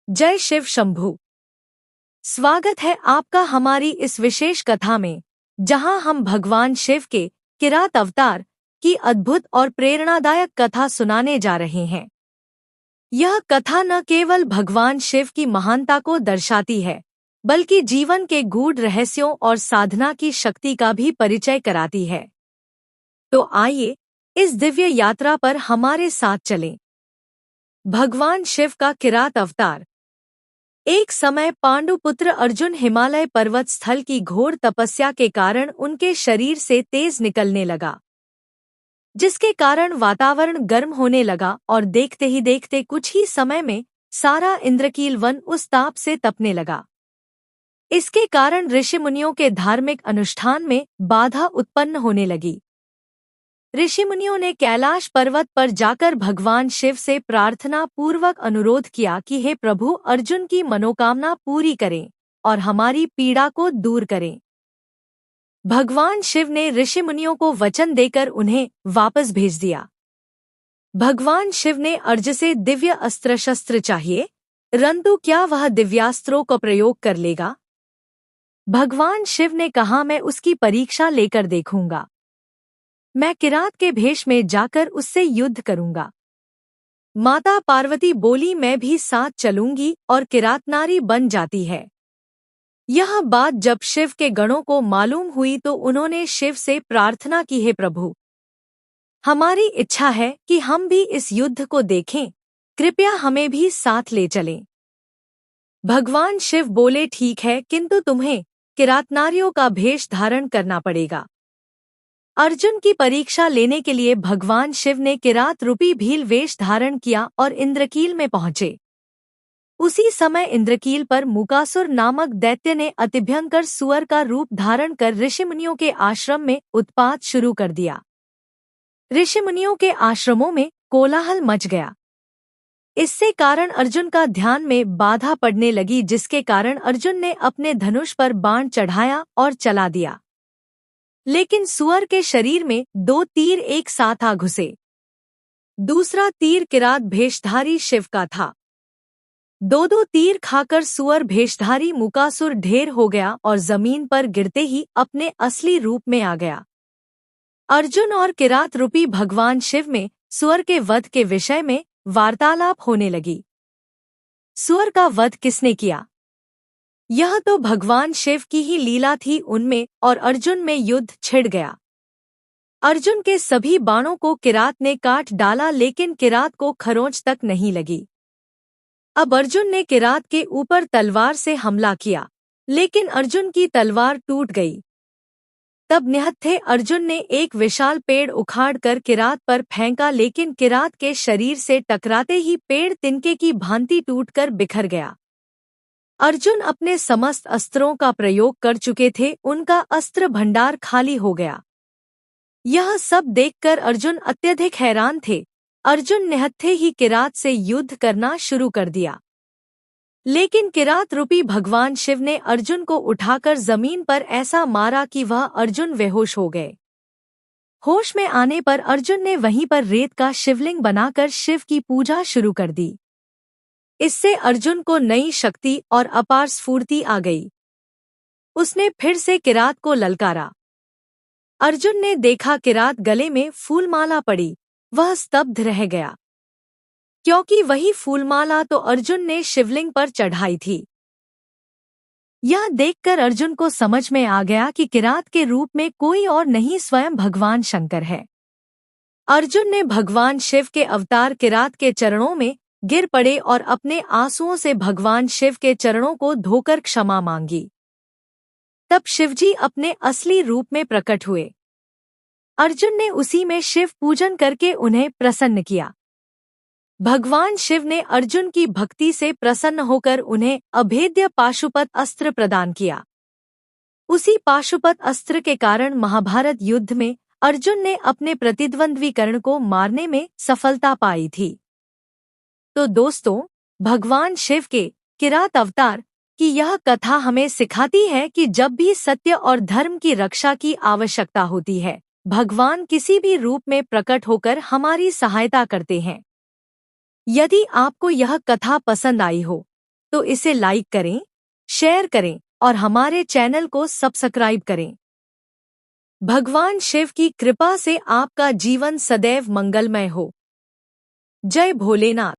जय शिव शंभू। स्वागत है आपका हमारी इस विशेष कथा में, जहां हम भगवान शिव के किरात अवतार की अद्भुत और प्रेरणादायक कथा सुनाने जा रहे हैं। यह कथा न केवल भगवान शिव की महानता को दर्शाती है, बल्कि जीवन के गूढ़ रहस्यों और साधना की शक्ति का भी परिचय कराती है। तो आइए इस दिव्य यात्रा पर हमारे साथ चलें। भगवान शिव का किरात अवतार। एक समय पांडुपुत्र अर्जुन हिमालय पर्वत स्थल की घोर तपस्या के कारण उनके शरीर से तेज निकलने लगा, जिसके कारण वातावरण गर्म होने लगा और देखते ही देखते कुछ ही समय में सारा इंद्रकील वन उस ताप से तपने लगा। इसके कारण ऋषि मुनियों के धार्मिक अनुष्ठान में बाधा उत्पन्न होने लगी। ऋषि मुनियों ने कैलाश पर्वत पर जाकर भगवान शिव से प्रार्थना पूर्वक अनुरोध किया कि हे प्रभु, अर्जुन की मनोकामना पूरी करें और हमारी पीड़ा को दूर करें। भगवान शिव ने ऋषि मुनियों को वचन देकर उन्हें वापस भेज दिया। भगवान शिव ने अर्जुन से दिव्य अस्त्र शस्त्र चाहिए, परंतु क्या वह दिव्यास्त्रों का प्रयोग कर लेगा? भगवान शिव ने कहा, मैं उसकी परीक्षा लेकर देखूंगा। मैं किरात के भेष में जाकर उससे युद्ध करूंगा। माता पार्वती बोली, मैं भी साथ चलूंगी, और किरात नारी बन जाती है। यह बात जब शिव के गणों को मालूम हुई तो उन्होंने शिव से प्रार्थना की, हे प्रभु, हमारी इच्छा है कि हम भी इस युद्ध को देखें, कृपया हमें भी साथ ले चलें। भगवान शिव बोले, ठीक है, किंतु तुम्हें किरात नारियों का भेष धारण करना पड़ेगा। अर्जुन की परीक्षा लेने के लिए भगवान शिव ने किरात रूपी भील वेश धारण किया और इंद्रकील में पहुंचे। उसी समय इंद्रकील पर मुकासुर नामक दैत्य ने अतिभयंकर सुअर का रूप धारण कर ऋषि मुनियों के आश्रम में उत्पात शुरू कर दिया। ऋषि मुनियों के आश्रमों में कोलाहल मच गया। इससे कारण अर्जुन का ध्यान में बाधा पड़ने लगी, जिसके कारण अर्जुन ने अपने धनुष पर बाण चढ़ाया और चला दिया। लेकिन सुअर के शरीर में 2 तीर एक साथ आ घुसे। दूसरा तीर किरात भेषधारी शिव का था। 2 तीर खाकर सुअर भेषधारी मुकासुर ढेर हो गया और जमीन पर गिरते ही अपने असली रूप में आ गया। अर्जुन और किरात रूपी भगवान शिव में सुअर के वध के विषय में वार्तालाप होने लगी। सुअर का वध किसने किया? यह तो भगवान शिव की ही लीला थी उनमें, और अर्जुन में युद्ध छिड़ गया। अर्जुन के सभी बाणों को किरात ने काट डाला, लेकिन किरात को खरोंच तक नहीं लगी। अब अर्जुन ने किरात के ऊपर तलवार से हमला किया, लेकिन अर्जुन की तलवार टूट गई। तब निहत्थे अर्जुन ने एक विशाल पेड़ उखाड़कर किरात पर फेंका, लेकिन किरात के शरीर से टकराते ही पेड़ तिनके की भांति टूटकर बिखर गया। अर्जुन अपने समस्त अस्त्रों का प्रयोग कर चुके थे, उनका अस्त्र भंडार खाली हो गया। यह सब देखकर अर्जुन अत्यधिक हैरान थे। अर्जुन निहत्थे ही किरात से युद्ध करना शुरू कर दिया, लेकिन किरात रूपी भगवान शिव ने अर्जुन को उठाकर जमीन पर ऐसा मारा कि वह अर्जुन बेहोश हो गए। होश में आने पर अर्जुन ने वहीं पर रेत का शिवलिंग बनाकर शिव की पूजा शुरू कर दी। इससे अर्जुन को नई शक्ति और अपार स्फूर्ति आ गई। उसने फिर से किरात को ललकारा। अर्जुन ने देखा किरात गले में फूलमाला पड़ी, वह स्तब्ध रह गया, क्योंकि वही फूलमाला तो अर्जुन ने शिवलिंग पर चढ़ाई थी। यह देखकर अर्जुन को समझ में आ गया कि किरात के रूप में कोई और नहीं, स्वयं भगवान शंकर है। अर्जुन ने भगवान शिव के अवतार किरात के चरणों में गिर पड़े और अपने आंसुओं से भगवान शिव के चरणों को धोकर क्षमा मांगी। तब शिवजी अपने असली रूप में प्रकट हुए। अर्जुन ने उसी में शिव पूजन करके उन्हें प्रसन्न किया। भगवान शिव ने अर्जुन की भक्ति से प्रसन्न होकर उन्हें अभेद्य पाशुपत अस्त्र प्रदान किया। उसी पाशुपत अस्त्र के कारण महाभारत युद्ध में अर्जुन ने अपने प्रतिद्वंद्वी कर्ण को मारने में सफलता पाई थी। तो दोस्तों, भगवान शिव के किरात अवतार की यह कथा हमें सिखाती है कि जब भी सत्य और धर्म की रक्षा की आवश्यकता होती है, भगवान किसी भी रूप में प्रकट होकर हमारी सहायता करते हैं। यदि आपको यह कथा पसंद आई हो तो इसे लाइक करें, शेयर करें और हमारे चैनल को सब्सक्राइब करें। भगवान शिव की कृपा से आपका जीवन सदैव मंगलमय हो। जय भोलेनाथ।